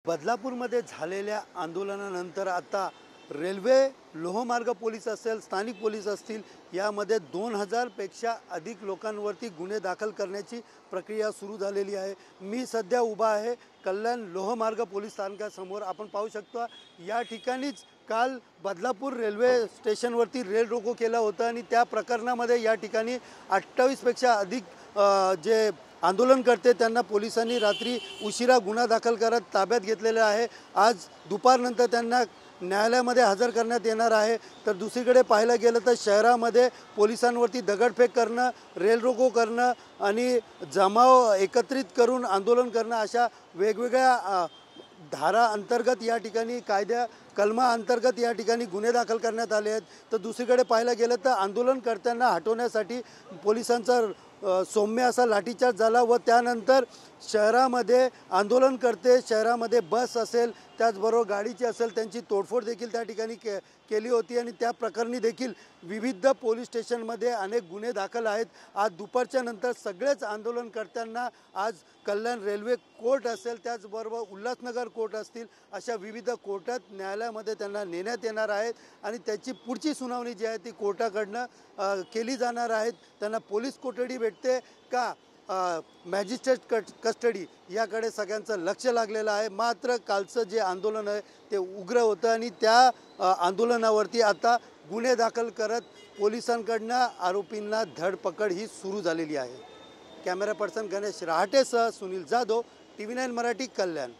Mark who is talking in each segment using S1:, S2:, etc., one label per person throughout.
S1: बदलापूरमध्ये झालेल्या आंदोलनानंतर आता रेल्वे, लोहमार्ग पोलीस असेल, स्थानिक पोलीस असतील, यामध्ये 2000 पेक्षा अधिक लोकांवरती गुन्हे दाखल करण्याची प्रक्रिया सुरू झालेली आहे। मी सध्या उभा आहे कल्याण लोहमार्ग पोलीस स्थानकासमोर। आपण पाहू शकता या ठिकाणीच काल बदलापूर रेल्वे स्टेशनवरती रेल रोको केला होता आणि त्या प्रकरणामध्ये या ठिकाणी 28 पेक्षा अधिक जे आंदोलनकर्ते त्यांना पोलिसांनी रात्री उशिरा गुन्हा दाखल करत ताब्यात घेतलेले आहे। आज दुपारनंतर त्यांना न्यायालयामध्ये हजर करण्यात येणार आहे। तर दुसरीकडे पाहायला गेलं तर शहरामध्ये पोलिसांवरती दगडफेक करणं, रेल रोको करणं आणि जमाव एकत्रित करून आंदोलन करणं अशा वेगवेगळ्या धारा अंतर्गत या ठिकाणी कलमा अंतर्गत या ठिकाणी गुन्हे दाखल करण्यात आले आहेत। तर दुसरीकडे पाहायला गेलं तर आंदोलनकर्त्यांना हटवण्यासाठी पोलिसांचा सौम्य असा लाठीचार्ज झाला व त्यानंतर शहरामध्ये आंदोलनकर्ते शहरामध्ये बस असेल त्याचबरोबर गाडीची असेल त्यांची तोडफोड देखील त्या ठिकाणी केली होती आणि त्या प्रकरणी देखील विविध पोलीस स्टेशनमध्ये अनेक गुन्हे दाखल आहेत। आज दुपारच्या नंतर सगळेच आंदोलनकर्त्यांना आज कल्याण रेल्वे कोर्ट असेल त्याचबरोबर उल्हासनगर कोर्ट असतील अशा विविध कोर्टात न्यायालयामध्ये त्यांना नेण्यात येणार आहेत आणि त्याची पुढची सुनावणी जी आहे ती कोर्टाकडनं केली जाणार आहे। त्यांना पोलीस कोठडी भेटते का मॅजिस्ट्रेट कस्टडी याकडे सगळ्यांचं लक्ष लागलेलं आहे। मात्र कालचं जे आंदोलन आहे ते उग्र होतं आणि त्या आंदोलनावरती आता गुन्हे दाखल करत पोलिसांकडनं आरोपींना धरपकड ही सुरू झालेली आहे। कॅमेरा पर्सन गणेश रहाटेसह सुनील जाधव, TV9 मराठी, कल्याण।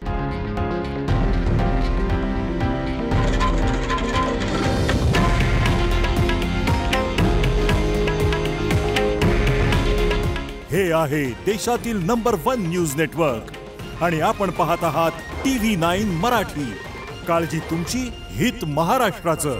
S2: हे आहे देशातील नंबर 1 न्यूज नेटवर्क आणि आपण पाहत आहात TV9 मराठी। काळजी तुमची, हित महाराष्ट्राचं।